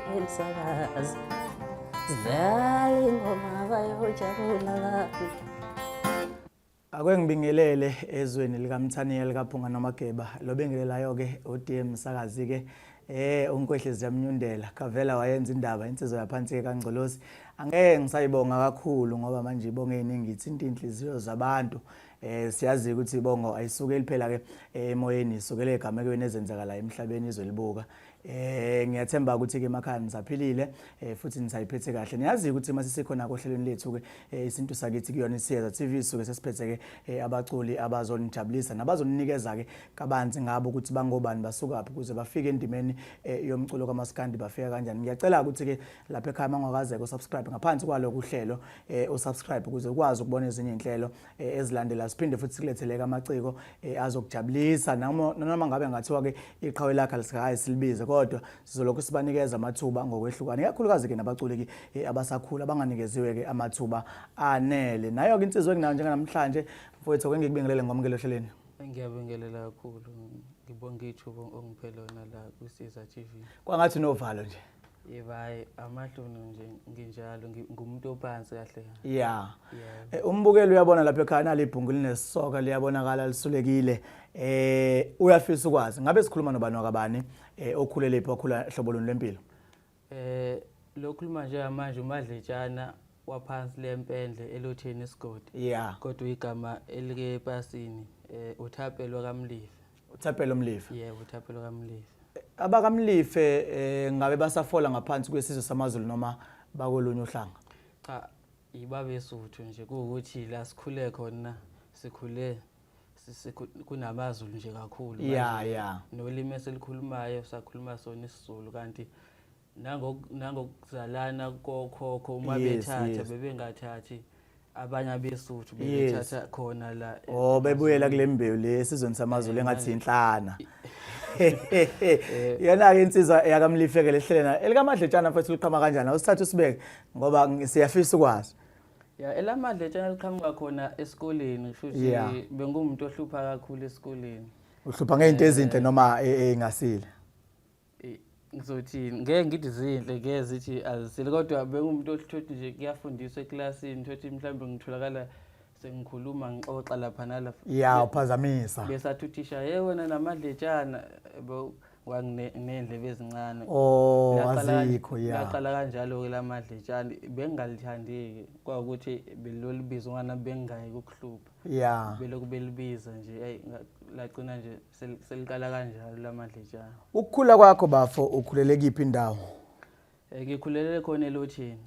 nginosakazi sidlala ingoma bayojabula. Akwengibingelele ezweni likaMthaniya likaPhunga noMageba lobengelelayo ke uDM Sakazi ke uNkwehlezi yamnyundela kavela wayenza indaba insizwe yaphansi ke kaNgcolosi angeke ngisayibonga kakhulu ngoba manje ibonge eningi ithinta inhliziyo zabantu siyazi ukuthi ibongo ayisukeli phela ke emoyeni isukele egamekweni ezenzakala emhlabeni izolibuka ngiyathemba ukuthi ke emakhaya nisaphilile futhi nisayiphethe kahle niyazi ukuthi mase sikhona kohlelweni lethu ke isintu sakithi kuyona isiyeza TV suke sesiphethe ke abaculi abazonijabulisa nabazoninikeza ke kabanzi ngabo ukuthi bangobani basuka phi kuze bafike endimeni yomculo kaMaskandi bafika kanjani ngiyacela ukuthi ke lapha ekhaya mangwakazeke usubscribe ngaphansi kwaloko uhlelo usubscribe ukuze ukwazi ukubona ezinye inhlelo ezilandela siphinde futhi sikulethele amaciko azokujabulisa noma ngabe ngathiwa ke iqhawe lakhe lisikayi silibize kodwa sizolokhu sibanikeza amathuba ngokwehlukana ikakhulukazi ke nabaculi ke abasakhula banganikeziwe ke amathuba anele nayo ke insizwe kunayo njengamhlanje mfowethu ngikubingelele ngomkelo hleleni ngiyabingelela kakhulu ngibonga ithuba ongiphe lona la kuSiza TV kwangathi novalo nje yebayi amahlunu nje nginjalo ngumuntu ophansi kahle yeah umbukelo uyabona lapha ekhaya nalibhungu linesoka liyabonakala lisulekile uyafisa ukwazi ngabe sikhuluma nobani wakabani okhulele lephi wakhula hlobo luni lempilo lokhuluma nje manje uMadletshana waphansi lempendle elotheni isigodi yeah kodwa igama elike epasini uThapelo kaMlife uThapelo Mlife yebo uThapelo kaMlife abakamlife ngabe basafola ngaphansi kwesizwe samaZulu noma bakolunye uhlanga cha ibabesuthu nje kuukuthi la sikhule khona sikhule kunamaZulu nje kakhulu yeah nolimi esilikhulumayo sakhuluma sona isiZulu kanti nangokuzalana kokhokho uma bethatha bebengathathi abanye abesuthu bebethatha khona la bebuyela kule mbewu lesizweni samaZulu engathi inhlana yana ke insizwa yakamlifeke lehlelena elikaMadletshana mfethu liqhama kanjani awusithatha usibeke ngoba siyafisa ukwazi ya elaMadletshana liqhamuka khona esikoleni futhi bengumuntu ohlupha kakhulu esikoleni uhlupha ngezinto ezinhle noma engasile ngizothi ngeke ngithi izinhle ngeke zithi azisile kodwa bengumuntu ohlothi nje kuyafundiswa eklasini thothi mhlawumbe ngitholakala sengikhuluma ngixoxa lapha nalapha uphazamisa besathi uthisha wena naMadletshana wanginendlebe ezincane azikho laqala kanjalo ke laMadletshana bengalithandi kwaukuthi belolibizo ngana bengayi ukuhlupha beloku belibiza nje lagcina nje seliqala kanjalo laMadletshana ukukhula kwakho bafo ukhulele kiphi indawo ngikhulele khona elotheni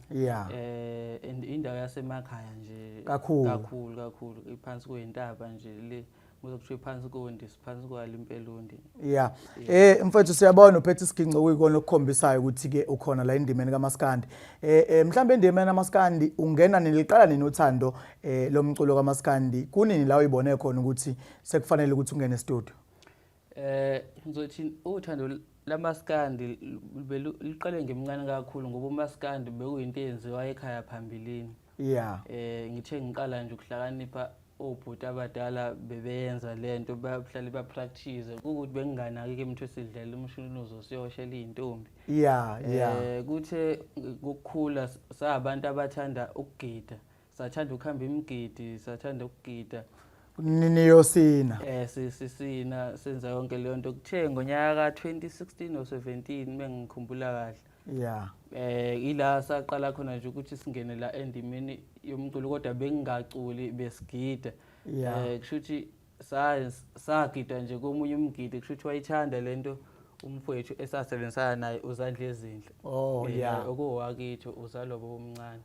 indawo yasemakhaya nje kakhulu iphansi kwentaba nje le uzokuthiwa phansi kondi siphansi kwalo impelundi mfethu siyabona uphethe isiginco kuyikona okukhombisayo ukuthi ke ukhona la indimeni kaMaskandi mhlambe indimeni kaMaskandi ungena niliqala nini uthando lomculo kaMaskandi kunini la uyibone khona ukuthi sekufanele ukuthi ungene e-studio ngizothi uthando laMaskandi liqale ngemncane kakhulu ngoba uMaskandi bekuyinto eyenziwa ekhaya phambilini ngithe ngiqala nje ukuhlakanipha obhuti abadala bebenza lento bahlale bapractice ukuthi benginganaki ke umuntu esidlela umshini uzosiyoshela izintombi kuthe ukukhula sabantu abathanda ukugida sathanda ukuhamba imigidi sathanda ukugida niyosina sisina senza yonke leyo nto kuthe ngonyaka ka2016 or 17 mengikhumbula kahle ila saqala khona nje ukuthi singene la endimeni yomculo kodwa bengingaculi besigida kushuthi sagida nje komunye umgidi kushuthi wayithanda lento umfowethu esasebenzisana naye uzandla ezinhle okuwakithi uzalwa bomncane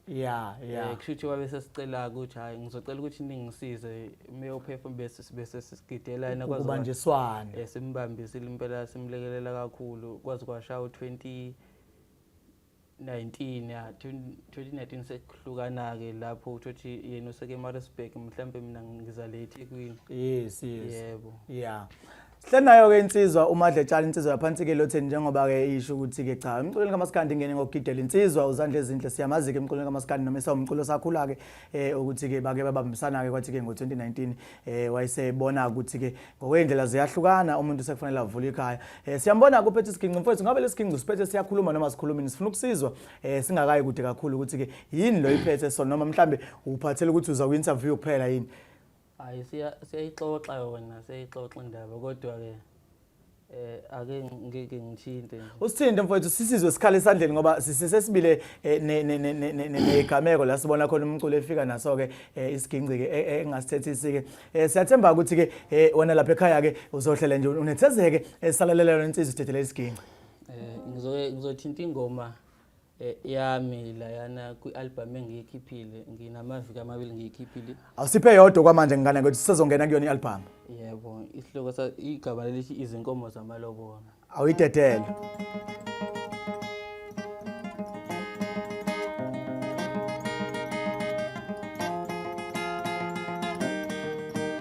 kushuthi wabe sesicela ukuthi hayi ngizocela ukuthi ningisize meyophefoma bese sigidelana kwazi kubanjiswana simbambisile impela simlekelela kakhulu kwazi kwashaya u2019 2019 sekuhlukana ke lapho uthi yena useke eMaritzburg mhlambe mina ngizale eThekwini yebo Sihlanayo ke insizwa uMadletshana insizwa yaphansi ke lotheni njengoba ke isho ukuthi ke cha emculweni kaMaskandi ngene ngokugidela insizwa uzandla ezinhle siyamazi ke emculweni kaMaskandi noma esawumculo sakhula ke ukuthi ke bake babambisana ke kwathi ke ngo2019 wayesebona ukuthi ke ngokwendlela ziyahlukana umuntu sekufanele avule ikhaya siyambona kuphethe isiginci mfowethu ngabe lesiginci siphethe siyakhuluma noma sikhulumini sifuna ukusizwa singakayi kude kakhulu ukuthi ke yini lo iphethe sona noma mhlambe uphathele ukuthi uza ku-interview kuphela yini. Hayi siyayixoxa yona siyayixoxa indaba kodwa ke ake ngeke ngithinte nje. Usithinde mfowethu sisizwe sikhale esandleni ngoba sisesibile negameko la sibona khona umculo efika naso ke isiginci ke engasithethisi ke siyathemba ukuthi ke wena lapha ekhaya ke uzohlela nje unethezeke esalalela lona insizwe sithethele isiginci. Ngizothinta ingoma yami la yana kwi-album engiyikhiphile nginamaviki amabili ngiyikhiphile. Awusiphe yodwa kwamanje ngane ngokuthi sizongena kuyona i-album. Yebo isihloko igama lelithi izinkomo zamalobolo. Awuyidedele.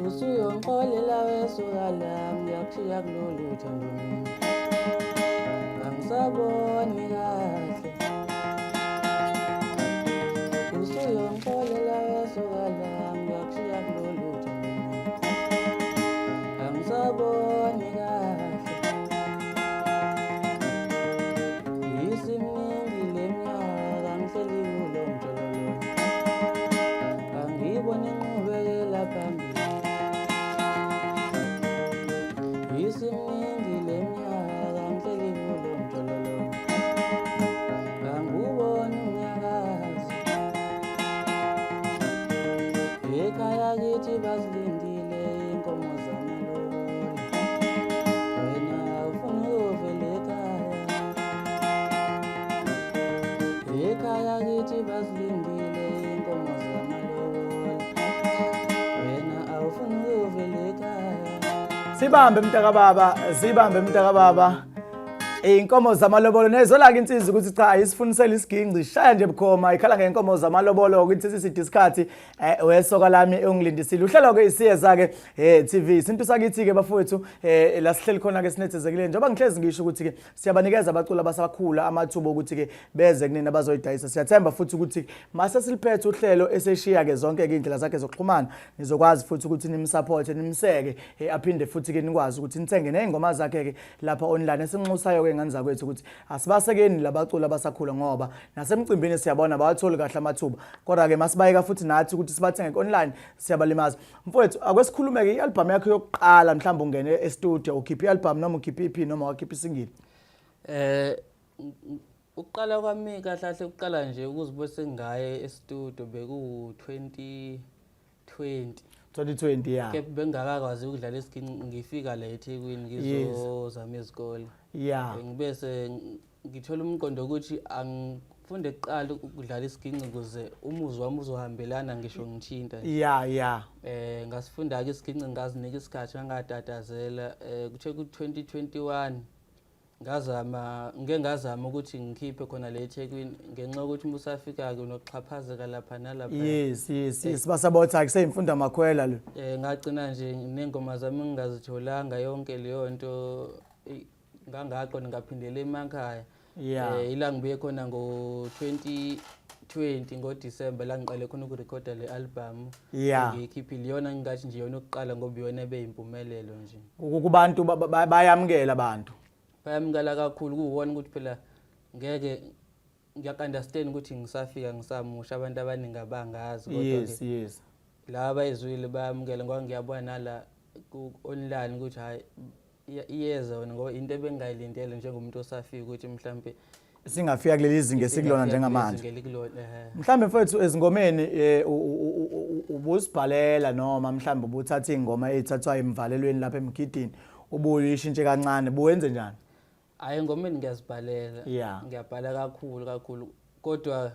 Usuyongixolela wesuka lami ngiyakushiya kulolu thando mina. Angisaboni kahle. Usuyongixolela wesuka lami ngiyakushiya kulolu thando mina. Angisaboni kahle. Isiminingi leminyaka ngihleli kulo mjololo. Angiboni inqubekela phambili. Isiminingi leminyaka ngihleli kulo mjololo. Anguboni unyakazi. Ekhaya kithi basilindile inkomo zamalobolo. Wena ufuna ukuvela ekhaya. Ekhaya kithi basilindile inkomo zamalobolo. Wena awufuna ukuvela ekhaya. Sibambe mntaka baba inkomo zamalobolo nezola ke insizwe ukuthi cha ayisifunisela isiginci shaya nje bukhoma ikhala ngenkomo zamalobolo ukuthi sisidi isikhathi wesoka lami ongilindisile uhlelo ke isiyeza ke TV isinto sakithi ke bafowethu la sihleli khona ke sinethezekile njengoba ngihlezi ngisho ukuthi ke siyabanikeza abaculi abasakhula amathubo ukuthi ke beze kunina abazoyidayisa siyathemba futhi ukuthi mase siliphethe uhlelo eseshiya ke zonke ke indlela zakhe zokuxhumana nizokwazi futhi ukuthi nimsupport nimseke aphinde futhi ke nikwazi ukuthi nithenge nezingoma zakhe ke lapha online esinxusayo ngani zakwethu ukuthi asibasekeni labaculi abasakhula ngoba nasemcimbini siyabona bawatholi kahle amathuba kodwa ke masibayeka futhi nathi ukuthi sibathenge online siyabalimaza mfowethu akwesikhulumeke i-album yakho yokuqala mhlawumbe ungene e-studio ukhipha i-album noma ukhipha EP noma wakhipha isingili ukuqala kwami kahle kahle ukuqala nje ukuzibose ngaye e-studio beku 2020 ya ke bengakakwazi ukudlala isiginci ngifika la eThekwini ngizozama izikole ngibese ngithola umqondo ukuthi angifunde kuqala ukudlala isiginci ukuze umuzwa wami uzohambelana ngisho ngithinta ngasifunda ke isiginci ngazinika isikhathi ngangatatazela kuthe ku 2021 ngazama ukuthi ngikhiphe khona le eThekwini ngenxa ukuthi musafika ke unoxhaphazeka lapha nalapha. Yes sibasabotha kuseyimfunda makhwela lo. Ngagcina nje nengoma zami ngingazitholanga yonke leyo nto ngangaqo ngaphindela emakhaya. Ila ngibuye khona ngo 2020 ngoDisemba la ngiqale khona ukurekhoda le album ngiyikhiphile yona ngingathi nje yona ukuqala ngoba yona ebeyimpumelelo nje. Kubantu bayamkela abantu. Bayamkela kakhulu kuwona ukuthi phela ngeke ngiyakunderstand ukuthi ngisafika ngisamusha abantu abaningi abangazi kodwa ke laba bayizwile bayamkela ngoba ngiyabona nala ku online ukuthi hayi iyeza wona ngoba into ebengayilindele njengomuntu osafika ukuthi mhlambe singafika kuleli zinga esikulona njengamanje mhlambe mfowethu ezingomeni ubusibhalela noma mhlambe ubuthatha ingoma ezithathwa imvalelweni lapha emgidini ubuyishintshe kancane buwenze njani? Hayi ngomeni ngiyazibhalela ngiyabhala kakhulu kodwa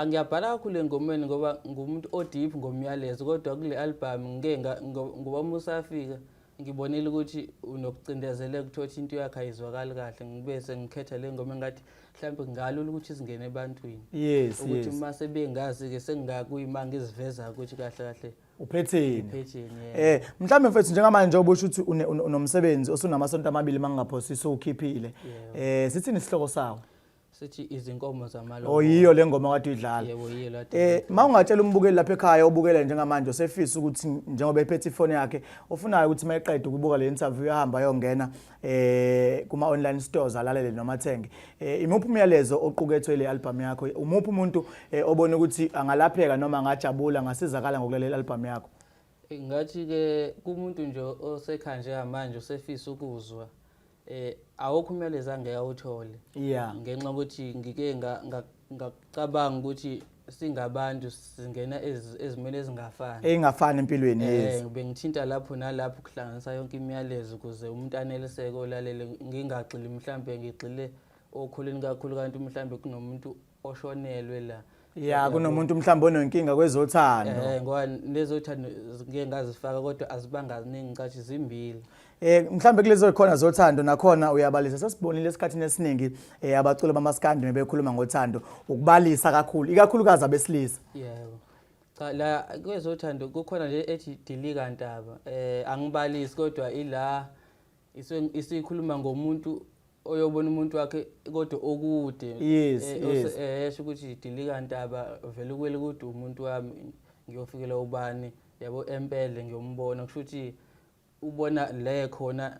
ngiyabhala kakhulu engomeni ngoba ngumuntu odeep ngomyalezo kodwa kule album ngeke ngoba musafika ngibonile ukuthi unokucindezeleka ukuthi into yakhe ayizwakali kahle ngibese ngikhetha le ngoma ngathi mhlambe ngalula ukuthi izingene ebantwini ukuthi mase bengazi ke sengakuyimanga iziveza ukuthi kahle uphetheni iphetheni mhlambe mfethu njengamanje obusho ukuthi unomsebenzi osunamasonto amabili mangingaphosisa ukhiphile sithini isihloko sawo sithi izinkomo zamalobolo oyiyo le ngoma kade uyidlala yebo yiyo la mawungatshela umbukeli lapha ekhaya obukela njengamanje osefisa ukuthi njengoba ephethe ifone yakhe ufunayo ukuthi mayeqeda ukubuka le interview yahamba yongena kuma online stores alalele noma athenge imuphi umyalezo oqukethwe le album yakho umuphi umuntu obona ukuthi angalapheka noma angajabula ngasizakala ngokulalela album yakho ngathi ke kumuntu nje osekhaya njengamanje osefisa ukuzwa awukho umyalezo angeke awuthole ngenxa ukuthi ngike ngacabanga ukuthi singabantu singena ezimene ezingafani empilweni bengithinta lapho nalapho kuhlanganisa yonke imiyalezo ukuze umuntu aneliseke olalele ngingagxili mhlambe ngigxile okhuleni kakhulu kanti mhlambe kunomuntu oshonelwe la kunomuntu mhlambe onenkinga kwezothando ngoba lezothando ngeke ngazifaka kodwa azibanga ziningi cathi zimbili mhlambe kulezo khona zothando nakhona uyabalisa sasibonile esikhathini esiningi abaculi bamaskandi bebekhuluma ngothando ukubalisa kakhulu ikakhulukazi abesilisa yebo cha la kwezothando kukhona nje ethi dilika ntaba angibalisi kodwa ila isikhuluma ngomuntu oyobona umuntu wakhe kodwa okude esho ukuthi dilika ntaba vele kwele ukuthi umuntu wami ngiyofikela ubani yabo empele ngiyombona kusho ukuthi ubona le khona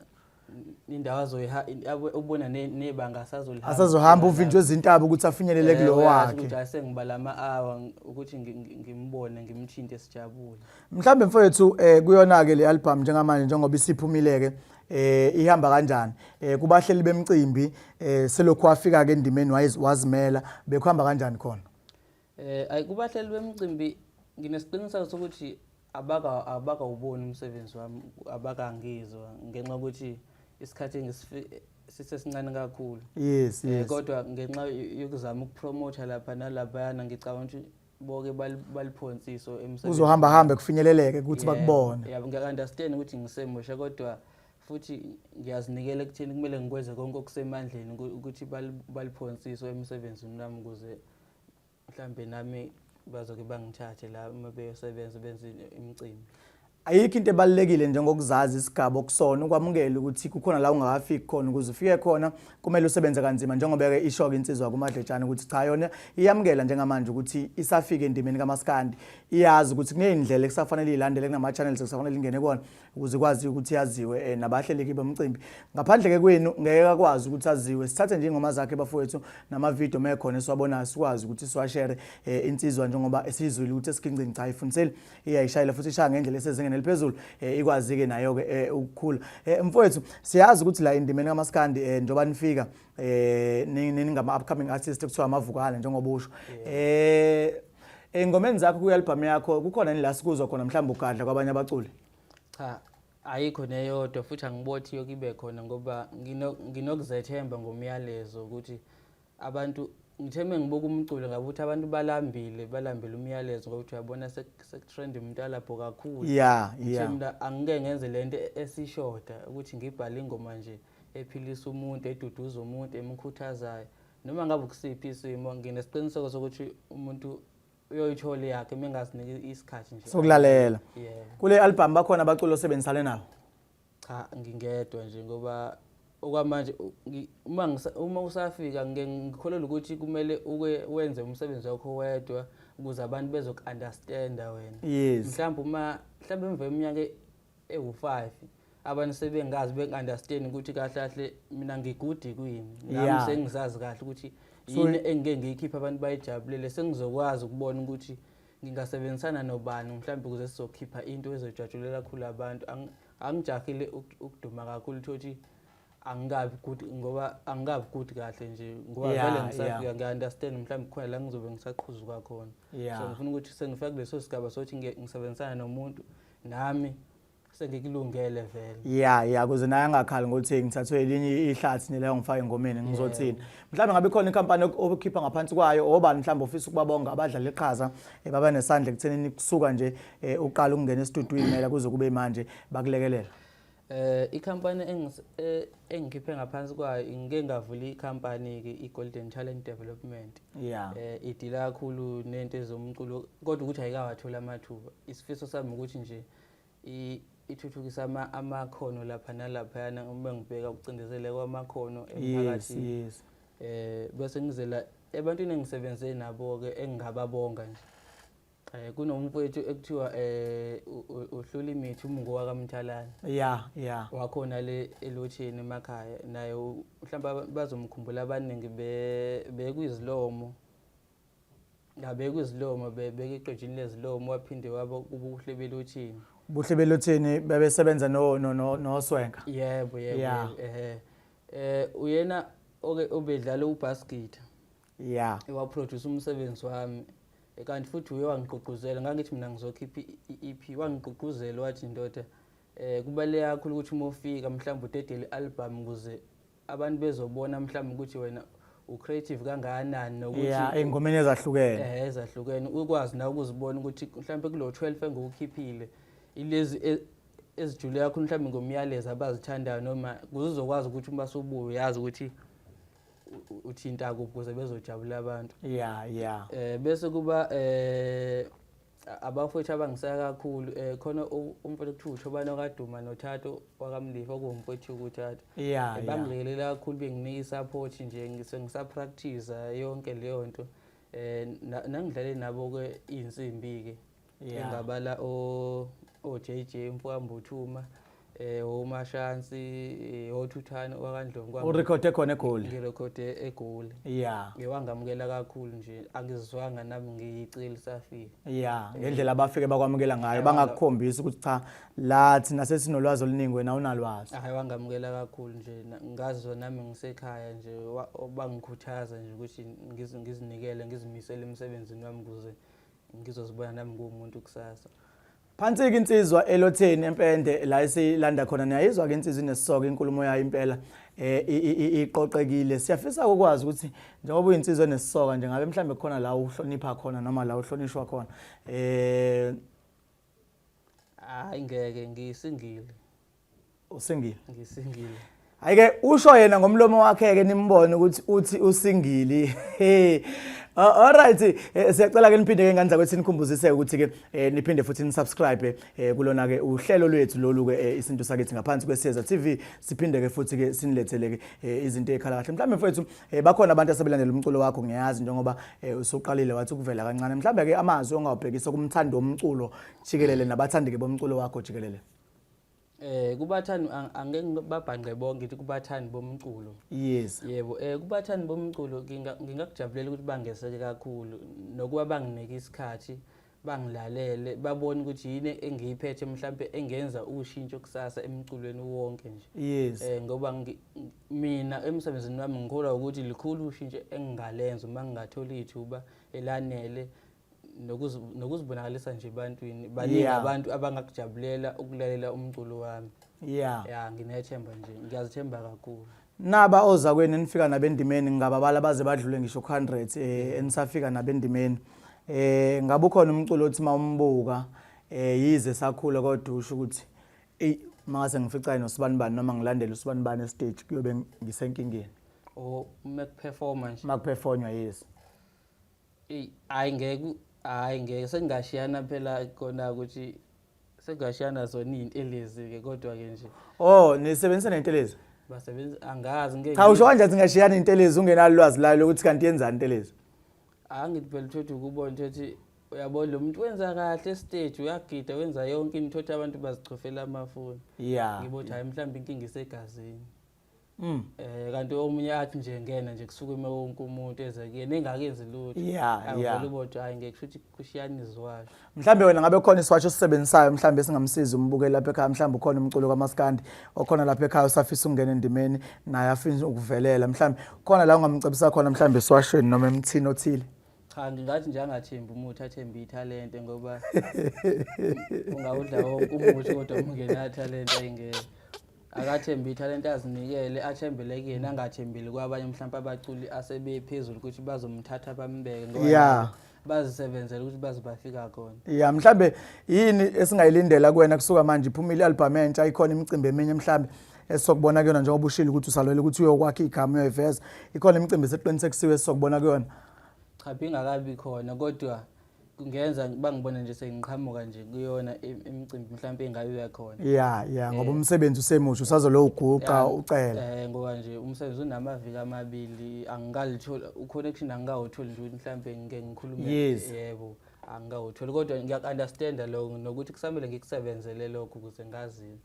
indawo ubona nebanga asazohamba uvinjwe izintaba ukuthi afinyelele kulo wakhe ukuthi asengibala ama-hour ukuthi ngimbone ngimthinte sijabule mhlambe mfowethu kuyona ke le album njengamanje njengoba isiphumileke ihamba kanjani kubahleli bemcimbi selokhu afika ke endimeni wazimela bekuhamba kanjani khona kubahleli bemcimbi nginesiqiniseko sokuthi abaka uboni umsebenzi wami abakangizwa ngenxa ukuthi isikhathi sisesincane kakhulu yes kodwa ngenxa yokuzama ukupromote lapha nalapha yana ngicabanga ukuthi boke baliphonsiso emsebenzini uzohamba hambe kufinyeleleke ukuthi bakubone yabo ngiyaunderstand ukuthi ngisemusha kodwa futhi ngiyazinikela ekutheni kumele ngikwenze konke okusemandleni ukuthi baliphonsiso emsebenzini nami ukuze mhlambe nami bazoke bangithathe la uma beyosebenza benze imicimbi ayikho into ebalekile njengokuzazi isigaba okusona ukwamukela ukuthi kukhona la ungakafiki khona ukuze ufike khona kumele usebenze kanzima njengoba ke isho ke insizwa kuMadletshana ukuthi cha yona iyamukela njengamanje ukuthi isafike endimeni kaMaskandi iyazi ukuthi kunezindlela ekusafanele ilandele kunama channels ekusafanele ingene kona ukuze kwazi ukuthi yaziwe nabahleleki bomcimbi ngaphandle ke kwenu ngeke akwazi ukuthi aziwe sithathe nje ingoma zakhe bafowethu nama video mekhona esiwabonayo sikwazi ukuthi siwashare insizwa njengoba esizwile ukuthi esikingcini cha ifundiseli iyayishayela futhi ishaya ngendlela esezingene eliphezulu ikwazi ke nayo ke ukukhula mfowethu siyazi ukuthi la endimeni kaMaskandi njoba nifika ningama upcoming artists ekuthiwa amavukana njengoba usho engomeni zakho ku album yakho kukhona nila sikuzwa khona mhlawumbe ugadla kwabanye abaculi cha ayikho neyodwa futhi angibothi yokibe khona ngoba nginokuzethemba ngomyalezo ukuthi abantu ngitheme ngibuka umculo ngabe ukuthi abantu balambile umyalezo ngoba uyabona sekutrend umuntu lapho kakhulu mina angike ngenze lento esishoda ukuthi ngibhale ingoma nje ephilisa umuntu eduduza umuntu emkhuthazayo noma ngabe kusiphi isimo nginesiqiniseko sokuthi umuntu uyoyithola yakhe mengasinike isikhathi nje sokulalela kule album bakhona abaculi osebenzisane nabo cha ngingedwa nje ngoba okwamanje uma usafika ngikholelwa ukuthi kumele wenze umsebenzi wakho wedwa ukuze abantu bezokunderstanda wena mhlawumbe emva eminyaka ewu5 abantu sebengazi bekunderstand ukuthi kahle mina ngigudi kwini nami sengizazi kahle ukuthi yini engeke ngiyikhipha abantu bayijabulele sengizokwazi ukubona ukuthi ngingasebenzisana nobani mhlawumbe ukuze sizokhipha into ezojajulela kakhulu abantu angijahile ukuduma kakhulu ukuthi angabi good ngoba angabi good kahle nje ngoba vele ngisafika ngiunderstand mhlawumbe khona la ngizobe ngisaqhuzuka khona so ngifuna ukuthi sengifika kuleso sigaba sokuthi ngisebenzisana nomuntu nami sengikulungele vele kuze naye angakhali ngokuthi ngithathwe elinye ihlathi neleyo ngifake engomeni ngizothini mhlawumbe ngabe khona inkampani okhipha ngaphansi kwayo obani mhlawumbe ofisa ukubabonga abadlala iqhaza baba nesandla ekuthenini kusuka nje uqala ukungena esitudwini mela kuze kube manje bakulekelela Ikhampani engikhiphe ngaphansi kwayo ngike ngavula ikhampani ke iGolden Talent Development. Idila kakhulu nento ezomculo kodwa ukuthi ayikawathola amathuba. Isifiso sami ukuthi nje ithuthukisa amakhono lapha nalapha yana uma ngibheka ukucindezela kwamakhono emphakathini. Bese ngizela ebantwini engisebenze nabo ke engingababonga nje. Kunomfowethu ekuthiwa uhlula imithi umngowa kaMthalane. Wakhona le elotsheni emakhaya naye mhlawumbe bazomkhumbula abaningi bekwizilomo. Bekwizilomo bekeqejini lezilomo waphinde waba kubuhle belotsheni. Buhle belotsheni bebesebenza noSwenka. Yebo. Uyena obedlala ubasket. Ewaproduce umsebenzi wami. Kanti futhi uye wangigqugquzela ngangithi mina ngizokhipha iEP wangigqugquzela wathi ndoda kubaleke kakhulu ukuthi uma ufika mhlawumbe udedele ialbum ukuze abantu bezobona mhlawumbe ukuthi wena ucreative kangakanani nokuthi ingomeni ezahlukene ezahlukene ukwazi na ukuzibona ukuthi mhlawumbe kulo 12 engukhiphile ilezi ezijule yakho mhlawumbe ngomyalezo abazithandayo noma kuzokwazi ukuthi uma sobuye yazi ukuthi uthinta kuphi ukuze bezojabula abantu. Bese kuba abafowethu abangisaya kakhulu khona umfowethu kuthiwa uThobani kaDuma noThatho wakamlifa okuwumfowethu kuThatho. Bangilekelela kakhulu benginika isupport nje ngisapractice yonke leyo nto. Nangidlale nabo ke insimbi ke engabala JJ Mfwambuthuma uMashansi oThuthana wakandlovu kwami urekhode khona eGoli. Ngirekhode eGoli. Ngiwangamukela kakhulu nje angizwanga nami ngiyicela safika. Ngendlela abafike bakwamukela ngayo bangakukhombisa ukuthi cha lathi nasesinolwazi oluningi wena unalwazi. Wangamukela kakhulu nje ngazizwa nami ngisekhaya nje bangikhuthaza nje ukuthi ngizinikele ngizimisele emsebenzini wami ukuze ngizozibona nami ngumuntu kusasa. Phansi-ke insizwa elotheni empende la esilanda khona niyayizwa ke insizwa inesisoko inkulumo yayo impela iqoqekile. Siyafisa ukwazi ukuthi njengoba uyinsizwa enesisoko nje ngabe mhlambe khona la uhlonipha khona noma la uhlonishwa khona ngeke ngisingile. Usingile? Ngisingile. Ayike usho yena ngomlomo wakhe ke nimbone ukuthi uthi usingili. Alright, siyacela ke niphinde ke nganza kwethi nikhumbuzise ukuthi ke niphinde futhi nisubscribe kulona ke uhlelo lwethu lolu ke isinto sakithi ngaphansi kweSiyeza TV. Siphinde ke futhi ke sinilethele ke izinto ezikhala kahle. Mhlambe mfowethu bakhona abantu asebelandela umculo wakho ngiyazi njengoba usuqalile wathi ukuvela kancane. Mhlambe ke amazwi ongawubhekisa kumthando womculo jikelele nabathandi ke bomculo wakho jikelele. Kubathani angeke ngibabhanqe bonke ngithi kubathani bomculo. Yebo kubathani bomculo ngingakujabulela ukuthi bangeseke kakhulu nokuba banginike isikhathi bangilalele babone ukuthi yini engiyiphethe mhlambe engenza ushintsho kusasa emculweni wonke nje. Ngoba mina emsebenzini wami ngikholwa ukuthi likhulu ushintsho engingalenza uma ngingathola ithuba elanele nokuzibonakalisa nje ebantwini baningi abantu abangakujabulela ukulalela umculo wami. Nginethemba nje ngiyazithemba kakhulu. Naba oza kweni nifika nabendimeni ngababala baze badlule ngisho 100 enisafika nabendimeni. Ngabe ukhona umculo othi mawumbuka yize sakhula kodwa usho ukuthi mase ngificane noSibanibani noma ngilandele uSibanibani stage kuyobe ngisenkingeni. Perform nje. Makuperformwa ngeke sengashiyana phela khona ukuthi sengashiyana zona izintelezi ke kodwa ke nje. Nisebenzisa nentelezi? Basebenza angazi ngeke. Cha usho kanje singashiyana intelezi ungenalo ulwazi layo lokuthi kanti yenzani intelezi? Angithi phela uthi ukubona ukuthi uyabona lo muntu wenza kahle stage uyagida wenza yonke into ukuthi abantu bazichofela amafoni. Ngibothi hayi mhlawumbe inkinga isegazini. Kanti omunye athi nje ngena nje kusukume wonke umuntu ezekuyena engakenzi lutho. Ubona hayi ngeke kushuthi kushiyana izwasho. Mhlambe wena ngabe khona iswasho osisebenzisayo mhlambe singamsiza umbukeli lapha ekhaya mhlambe khona umculo kaMaskandi okhona lapha ekhaya usafisa ukungena endimeni naye afisa ukuvelela mhlambe khona la ungamcebisa khona mhlambe eswashweni noma emthini othile. Cha ngingathi nje angathembi umuntu athembe italente ngoba ungawudla wonke umuthi kodwa ungena talent ayingeke. Akathembi italent azinikele athembele kuyena angathembeli kwabanye mhlawumbe abaculi asebephezulu ukuthi bazomthatha bambeke ngoba bazisebenzele ukuthi bazibafika khona. Yeah, mhlambe yini esingayilindela kuwena kusuka manje iphumile i-album entsha ikhona imicimbi eminye mhlambe esizokubona kuyona njengoba ushilo ukuthi usalwele ukuthi uyokwakha igama uyoyiveza ikhona imicimbi esiqinisekisiwe esizokubona kuyona. Cha bingakabi khona kodwa kungenza bangibona nje sengiqhamuka nje kuyona imicimbi mhlawumbe engabiya khona. Yeah ngoba umsebenzi usemusha usazolo uguqa ucela. Ngoba nje umsebenzi unamaviki amabili angikalithola uconnection angikawutholi nje ukuthi mhlawumbe ngeke ngikhulume yebo angikawutholi kodwa ngiyakunderstand lokho nokuthi kusamele ngikusebenzele lokho ukuze ngazini.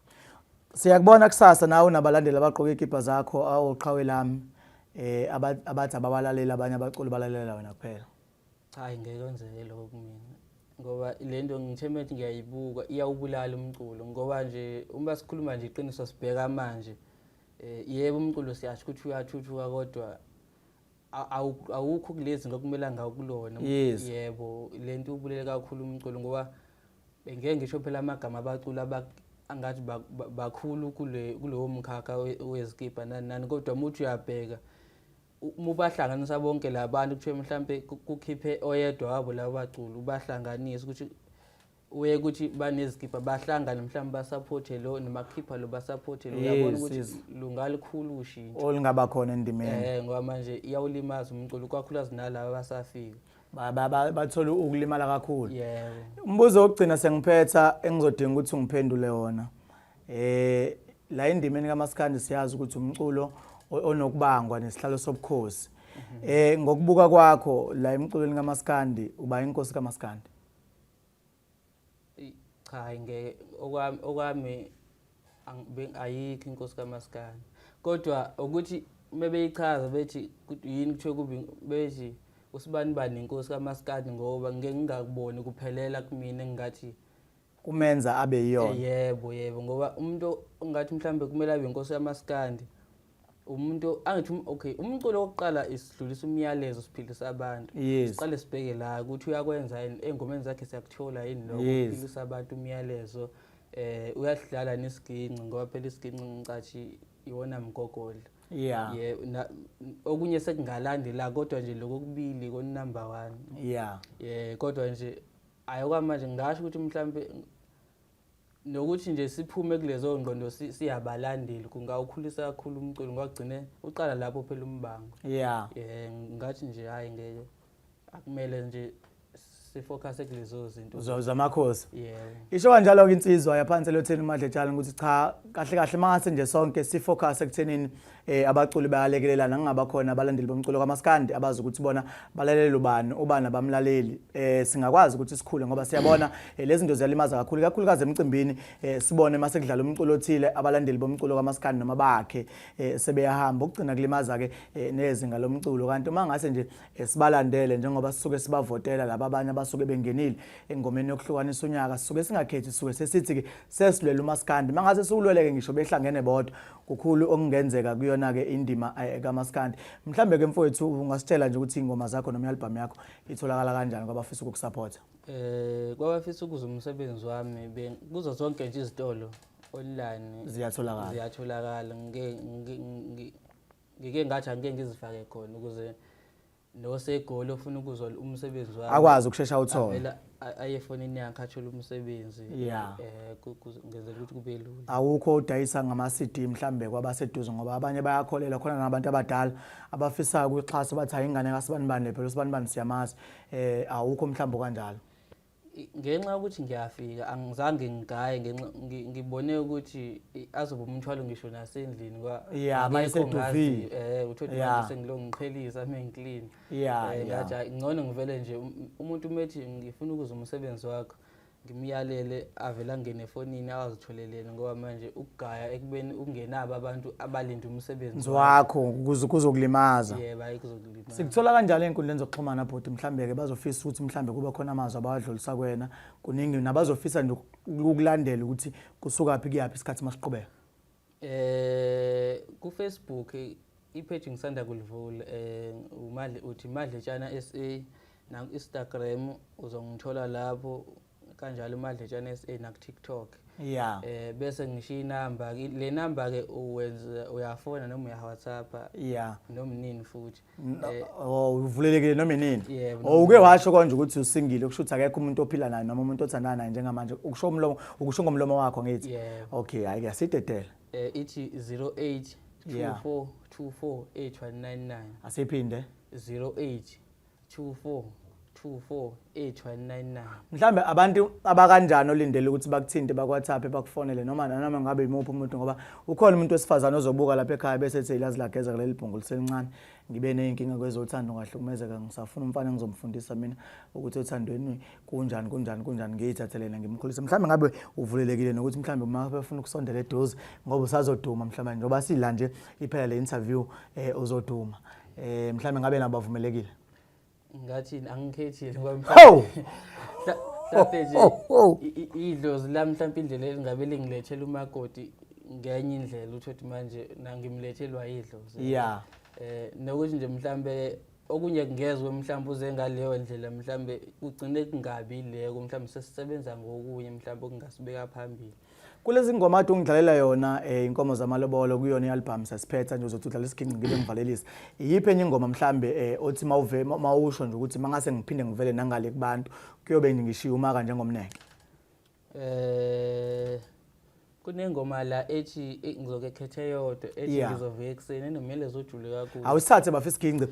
Siyakubona kusasa nawe unabalandeli abaqoka ikipa zakho awuqhawe lami abathi ababalalela abanye abaculi balalela wena kuphela. Cha ngeke kwenzeke lokho kumina ngoba lento ngithembe ngiyayibuka iyawubulala umculo ngoba nje uma sikhuluma nje iqiniso sibheka manje yebo umculo siyasho ukuthi uyathuthuka kodwa awukho kulezi ngokumela ngakulona. Yebo lento ubulele kakhulu umculo ngoba ngeke ngisho phela amagama abacula angathi bakhulu kulowo mkhakha wezikipa nani kodwa muthi uyabheka mubahlanganisa bonke labantu kuthiwe mhlambe kukhiphe oyedwa wabo labo baculi ubahlanganisa ukuthi uye ukuthi banezikipa bahlangane mhlambe basupporte lo nemakhipha lo basupporte lo uyabona ukuthi lungalikhulu ushintsho olingaba khona endimeni. Ngoba manje iyawulimaza umculo kwakhulukazi nalabo abasafika bathola ukulimala kakhulu. Yebo. Umbuzo wokugcina sengiphetha engizodinga ukuthi ngiphendule wona. La indimeni kaMaskandi siyazi ukuthi umculo onokubangwa nesihlalo sobukhosi. Ngokubuka kwakho la emculweni kaMaskandi uba inkosi kaMaskandi. Cha ngeke okwami ayikho inkosi kaMaskandi kodwa ukuthi mebeyichaza bethi yini kuthiwe kubi bethi usibani bani inkosi kaMaskandi ngoba ngeke ngingakuboni kuphelela kumina engathi kumenza abe yiyona. Yebo ngoba umuntu ongathi mhlambe kumele abe inkosi kaMaskandi umuntu angithi okay umculo wokuqala isidlulisa umyalezo siphilisa abantu. Siqale sibheke la ukuthi uyakwenza yini engomeni zakhe siyakuthola yini lokho kuphilisa abantu umyalezo uyadlala nesiginci ngoba phela isiginci ngicathi iwona mgogodla. Okunye sekungalandi la kodwa nje lokubili ko number 1. Kodwa nje ayokwamanje ngasho ukuthi mhlambe nokuthi nje siphume kulezo ngqondo siyabalandeli kungawukhulisa kakhulu umculo ngagcine uqala lapho phela umbango. Ngathi nje hayi ngeke akumele nje sifocus kulezo zinto zamakhosi. Isho kanjalo ke insizwa yaphansi lotheni Madletshana ukuthi cha kahle kahle mangase nje sonke sifocus ekuthenini abaculi bayalekelelana ngingaba khona abalandeli bomculo kaMaskandi abazi ukuthi bona balalela ubani abamlaleli. Singakwazi ukuthi sikhule ngoba siyabona lezi zinto ziyalimaza kakhulu kakhulukazi emcimbini sibone mase kudlala umculo othile abalandeli bomculo kaMaskandi noma bakhe sebeyahamba ukugcina kulimaza ke nezinga lomculo kanti uma ngase nje sibalandele njengoba sisuke sibavotela laba abanye abasuke bengenile engomeni yokuhlukanisa unyaka sisuke singakhethi sisuke sesithi ke sesilwela uMaskandi mangase sikulweleke ngisho behlangene bodwa kukhulu okungenzeka kuyona ke indima kaMaskandi. Mhlambe ke mfowethu ungasitshela nje ukuthi ingoma zakho noma i-album yakho itholakala kanjani ngoba afisa ukukusupport. Kwabafisa ukuza umsebenzi wami kuzo zonke nje izitolo online ziyatholakala ngeke ngathi angeke ngizifake khona ukuze nosegoli ofuna ukuzwa umsebenzi wami akwazi ukushesha uthola ayefonini yakhe athole umsebenzi ngeze ukuthi kube lula. Awukho udayisa ngama-CD mhlambe kwabaseduze ngoba abanye bayakholela khona nabantu abadala abafisa ukuxhasa bathi ayingane kaSibanibani phela uSibanibani siyamazi awukho mhlambe kanjalo. Ngenxa ukuthi ngiyafika angizange ngigaye ngibone ukuthi azoba umthwalo ngisho nasendlini kwa mayiseduvi uthole manje sengilo ngiqhelisa mengiclean ngathi ngcono ngivele nje umuntu umethi ngifuna ukuza umsebenzi wakho ngimyalele avela ngene efonini awazitholelene ngoba manje ukugaya ekubeni ungenabo abantu abalinda umsebenzi wakho kuzokulimaza. Ayikuzokulimaza. Sikuthola kanjalo enkundleni zokuxhumana bhuti mhlambe ke bazofisa ukuthi mhlambe kube khona amazwi abawadlulisa kuwena kuningi nabazofisa nje ukulandela ukuthi kusuka phi kuyapi isikhathi masiqhubeka. Ku Facebook ipage ngisanda kulivula uthi Madletshana SA na Instagram uzongithola lapho kanjalo Madletshana SA na TikTok. Yeah. Bese ngishiya inamba le number ke uyafona noma uya-WhatsApp Yeah. noma nini futhi Uvulelekile noma inini. Yebo, Uke washo konje ukuthi usingile kusho ukuthi akekho umuntu ophila naye noma umuntu othandana naye njengamanje ukusho umlomo ukusho ngomlomo wakho ngithi. Yebo. Okay, hayi yasidedela. Ithi 08 24 24 8199 Asiphinde. 08 24 24 8199. Mhlambe abantu abakanjani olindele ukuthi bakuthinte bakwaThaphe bakufonele noma ngabe imuphi umuntu ngoba ukhona umuntu wesifazana ozobuka lapha ekhaya bese ethi ilazi lageza kuleli bhungu liselincane ngibe nezinkinga kwezothando ngahlukumezeka ngisafuna umfana engizomfundisa mina ukuthi othandweni kunjani ngiyithathelena ngimkhulisa mhlambe ngabe uvulelekile nokuthi mhlambe uma befuna ukusondela eduze ngoba usazoduma mhlambe njoba sila nje iphela le interview uzoduma mhlambe ngabe nabavumelekile Ngathi angikhethile ngoba oh mhlawumbe nje idlozi la mhlawumbe indlela elingabe lingilethela umakoti ngenye indlela uthi manje ngimlethelwa idlozi yeah nokuthi nje mhlawumbe okunye kungezwe mhlawumbe uze ngaleyo ndlela mhlawumbe ugcine kungabi leko mhlawumbe sesisebenza ngokunye mhlawumbe okungasibeka phambili kulezi ngoma ade ungidlalela yona inkomo zamalobolo kuyona ialbum sasiphetha nje uzothi udlala isikhinqi ngibe ngivalelisa iyiphi enye ingoma mhlambe othi mawusho nje ukuthi mangase ngiphinde ngivele nangale kubantu kuyobe ngishiya umaka njengomneke kunengoma la ethi ngizoke khethe yodwa ethi ngizovuka ekseni enomele zojule kakhulu awusithathe bafisa isikhinqi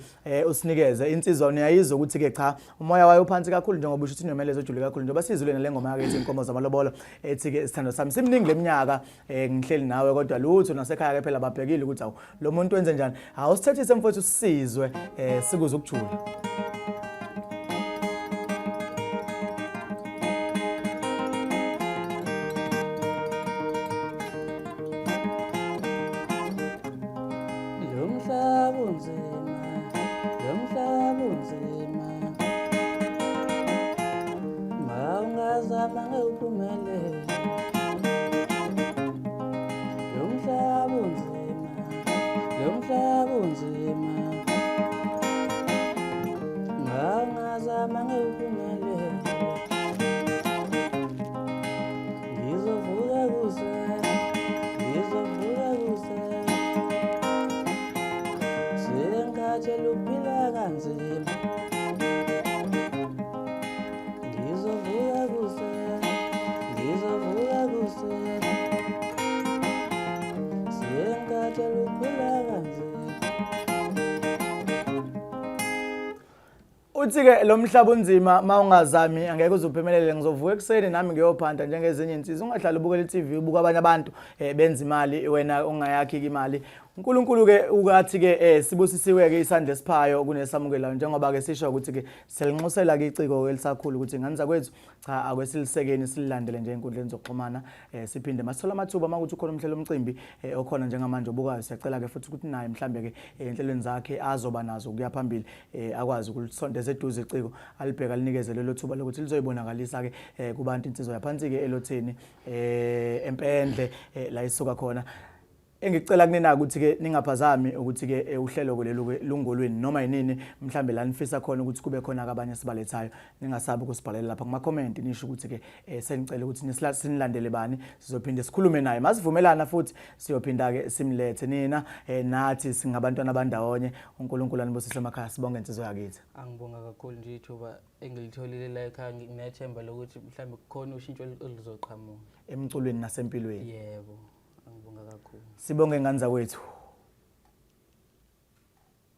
usinikeze insizwa uyayizwa ukuthi ke cha umoya wayo uphansi kakhulu njengoba usho ukuthi inomele zojule kakhulu njengoba sizulene le ngoma yake ethi inkomo zamalobolo ethi ke isithando sami simningi leminyaka ngihleli nawe kodwa lutho nasekhaya ke phela babhekile ukuthi awu lo muntu wenze njani awusithethise mfowethu usizwe sikuze ukujula uthi ke lo mhlaba unzima mawungazami angeke uzuphumelele ngizovuka ekseni nami ngiyophanda njengezinye insizwa ungahlala ubukela iTV ubuka abanye abantu benza imali wena ungayakhi imali uNkulunkulu ke ukathi ke sibusisiwe ke isandla esiphayo kunesamukelayo njengoba ke sisho ukuthi ke selinxusela ke iciko elisakhulu ukuthi ingane zakwethu cha akwesilisekeni sililandele nje inkundleni zokuxhumana siphinde masithola amathuba makuthi ukhona umhlelo umcimbi okhona njengamanje obukayo siyacela ke futhi ukuthi naye mhlambe ke enhlelweni zakhe azoba nazo kuya phambili akwazi ukulisondeza eduze iciko alibheka linikeze lelo thuba lokuthi lizoyibonakalisa ke kubantu insizwa yaphansi ke elotheni empendle la isuka khona engicela kunina ukuthi ke ningaphazami ukuthi ke uhlelo kulelo lungolweni noma yinini mhlambe la nifisa khona ukuthi kube khona abanye sibalethayo ningasabi ukusibhalela lapha kuma comment nisho ukuthi ke senicela ukuthi sinilandele bani sizophinde sikhulume naye masivumelana futhi siyophinda ke simlethe nina nathi singabantwana bandawonye uNkulunkulu anibusise emakhaya sibonge insizwe yakithi angibonga kakhulu nje ithuba engilitholile la ekhaya nginethemba lokuthi mhlambe kukhona ushintsho oluzoqhamuka emculweni nasempilweni yebo angibonga kakhulu sibonge ngane zakwethu